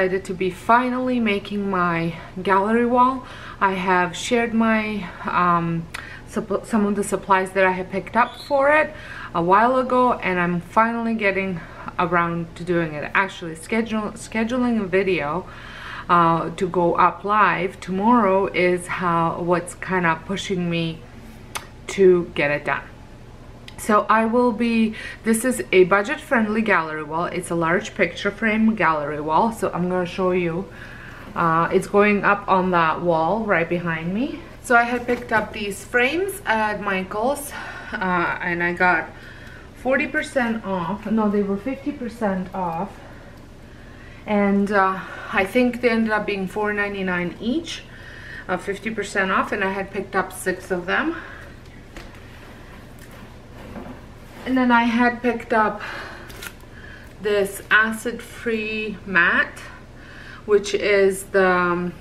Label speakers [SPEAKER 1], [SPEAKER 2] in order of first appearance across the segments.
[SPEAKER 1] excited to be finally making my gallery wall. I have shared my some of the supplies that I have picked up for it a while ago, and I'm finally getting around to doing it. Actually scheduling a video to go up live tomorrow is what's kind of pushing me to get it done. So this is a budget-friendly gallery wall. It's a large picture frame gallery wall. So I'm going to show you. It's going up on that wall right behind me. So I had picked up these frames at Michael's and I got 40% off. No, they were 50% off. And I think they ended up being $4.99 each, 50% off, and I had picked up 6 of them. And then I had picked up this acid-free mat, which is the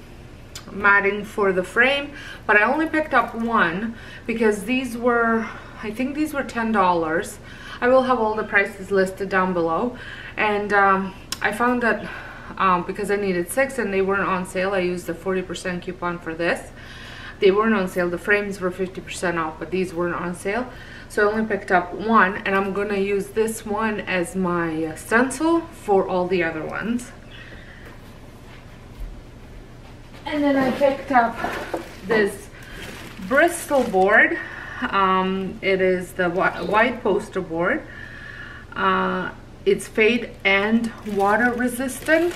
[SPEAKER 1] matting for the frame, but I only picked up one because these were, I think these were $10. I will have all the prices listed down below. And I found that because I needed 6 and they weren't on sale, I used the 40% coupon for this. They weren't on sale. The frames were 50% off, but these weren't on sale. So I only picked up one, and I'm gonna use this one as my stencil for all the other ones. And then I picked up this Bristol board. It is the white poster board. It's fade and water resistant.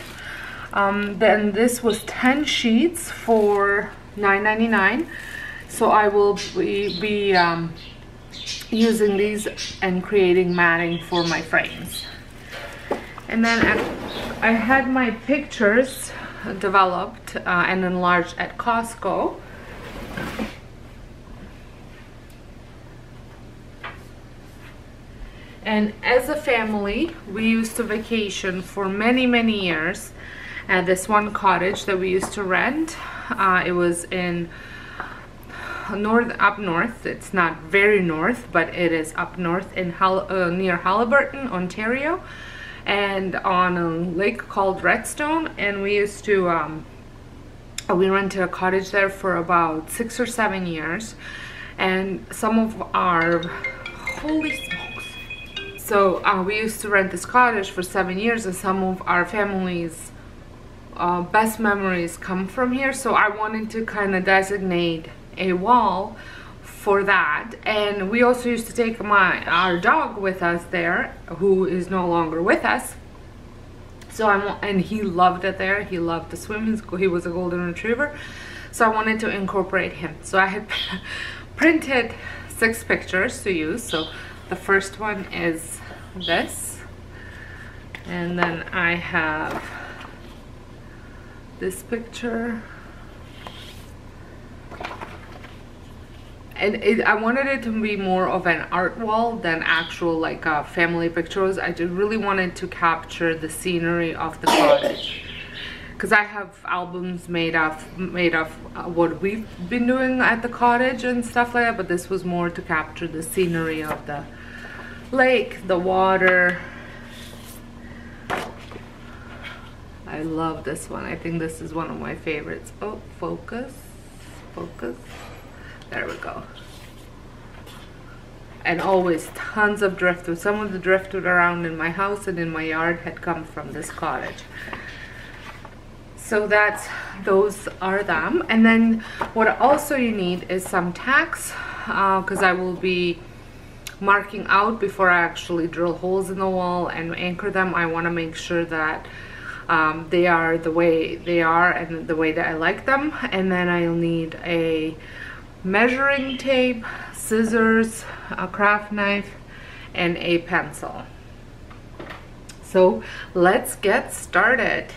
[SPEAKER 1] Then this was 10 sheets for $9.99. So I will be using these and creating matting for my frames. And then I had my pictures developed and enlarged at Costco. And as a family, we used to vacation for many years at this one cottage that we used to rent. It was in up north. It's not very north, but it is up north in near Haliburton, Ontario, and on a lake called Redstone. And we used to we rented a cottage there for about 6 or 7 years, and some of our holy smokes. So we used to rent this cottage for 7 years, and some of our family's best memories come from here. So I wanted to kind of designate a wall for that. And we also used to take our dog with us there, who is no longer with us. So and he loved it there. He loved to swim. He was a golden retriever, so I wanted to incorporate him. So I had printed 6 pictures to use. So the first one is this, and then I have this picture. And I wanted it to be more of an art wall than actual like family pictures. I just really wanted to capture the scenery of the cottage, because I have albums made of what we've been doing at the cottage and stuff like that, but this was more to capture the scenery of the lake, the water. I love this one. I think this is one of my favorites. Oh, focus. There we go. And always tons of driftwood. Some of the driftwood around in my house and in my yard had come from this cottage. So those are them. And then what also you need is some tacks, because I will be marking out before I actually drill holes in the wall and anchor them. I want to make sure that they are the way they are and the way that I like them. And then I'll need a measuring tape, scissors, a craft knife, and a pencil. So let's get started.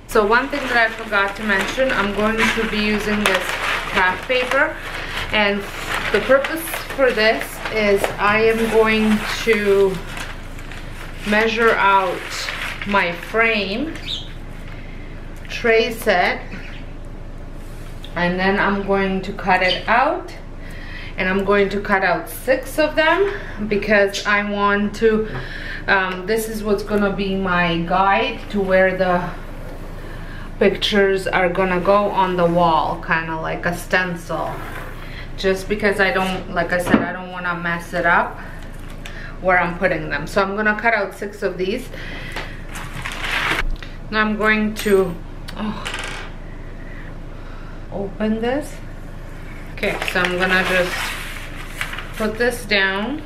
[SPEAKER 1] So one thing that I forgot to mention, I'm going to be using this craft paper, and the purpose for this is I am going to measure out my frame, trace it, and then I'm going to cut it out, and I'm going to cut out 6 of them because I want to this is what's gonna be my guide to where the pictures are gonna go on the wall, kind of like a stencil, just because I don't, like I said, I don't want to mess it up where I'm putting them. So I'm gonna cut out 6 of these. Now I'm going to open this. Okay, so I'm gonna just put this down.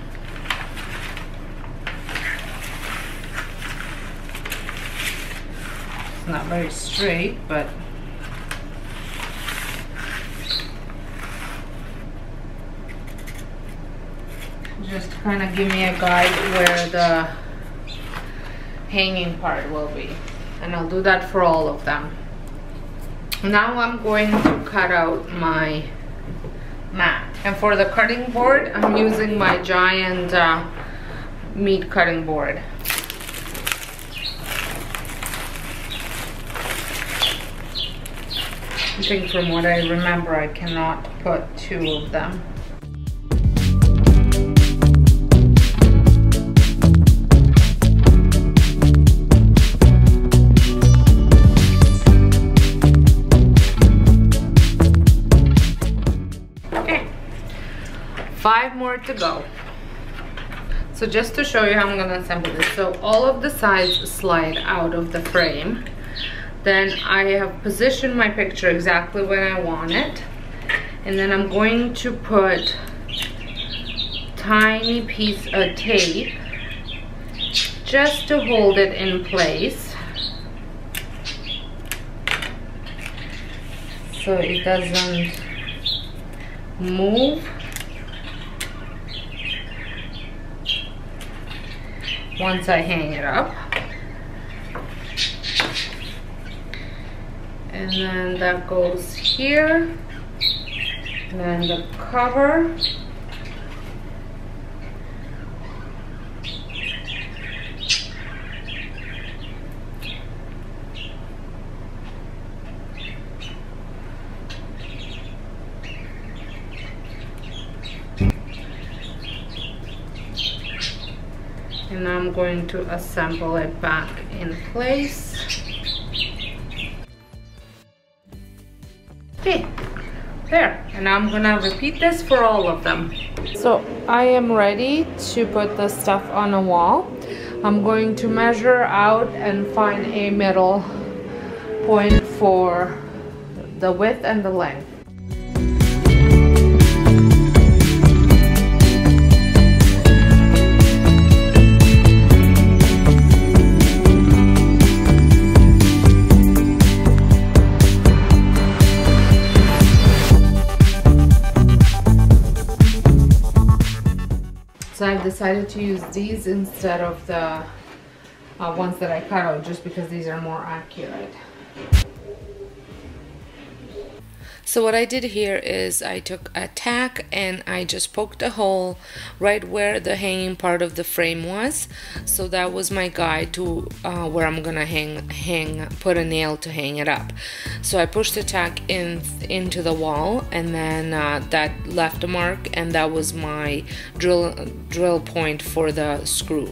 [SPEAKER 1] It's not very straight, but just kind of give me a guide where the hanging part will be. And I'll do that for all of them. Now I'm going to cut out my mat. And for the cutting board, I'm using my giant meat cutting board. I think from what I remember, I cannot put 2 of them. Okay, 5 more to go. So just to show you how I'm gonna assemble this. So all of the sides slide out of the frame. Then I have positioned my picture exactly when I want it. And then I'm going to put tiny piece of tape just to hold it in place, so it doesn't move once I hang it up. And then that goes here, and then the cover. And now I'm going to assemble it back in place. Okay, there. And now I'm gonna repeat this for all of them. So I am ready to put the stuff on a wall. I'm going to measure out and find a middle point for the width and the length. So I've decided to use these instead of the ones that I cut out, just because these are more accurate. So what I did here is I took a tack and I just poked a hole right where the hanging part of the frame was. So that was my guide to where I'm gonna put a nail to hang it up. So I pushed the tack into the wall, and then that left a mark, and that was my drill point for the screw.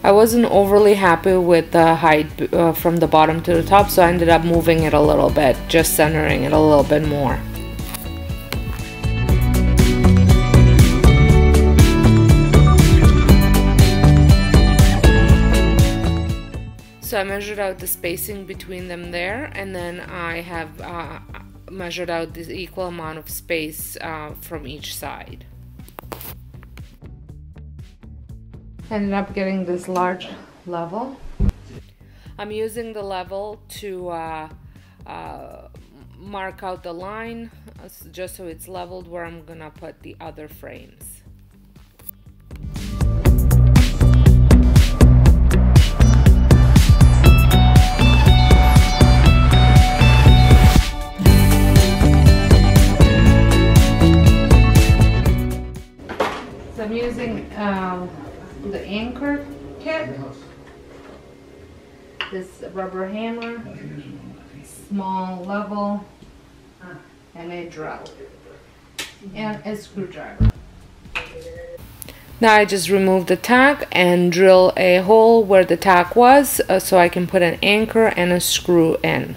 [SPEAKER 1] I wasn't overly happy with the height from the bottom to the top, so I ended up moving it a little bit, just centering it a little bit more. So I measured out the spacing between them there, and then I have measured out the equal amount of space from each side. Ended up getting this large level. I'm using the level to mark out the line, just so it's leveled where I'm gonna put the other frames. So I'm using the anchor kit, this rubber hammer, small level, and a drill, and a screwdriver. Now I just remove the tack and drill a hole where the tack was so I can put an anchor and a screw in.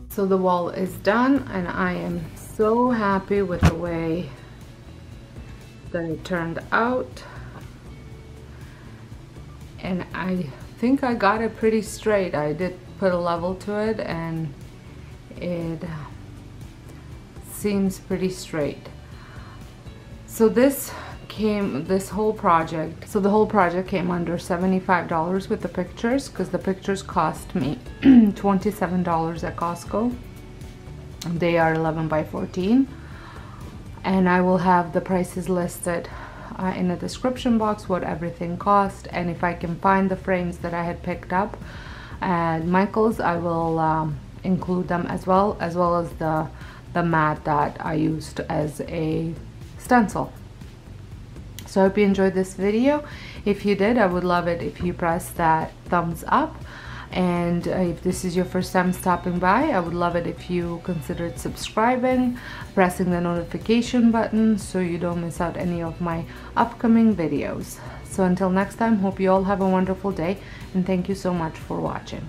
[SPEAKER 1] So the wall is done, and I am so happy with the way that it turned out. And I think I got it pretty straight. I did put a level to it, and it seems pretty straight. So the whole project came under $75 with the pictures, because the pictures cost me $27 at Costco. They are 11 by 14, and I will have the prices listed in the description box, what everything cost, and if I can find the frames that I had picked up at Michael's, I will include them as well as the mat that I used as a stencil. So I hope you enjoyed this video. If you did, I would love it if you press that thumbs up. And if this is your first time stopping by, I would love it if you considered subscribing, pressing the notification button so you don't miss out any of my upcoming videos. So until next time, hope you all have a wonderful day, and thank you so much for watching.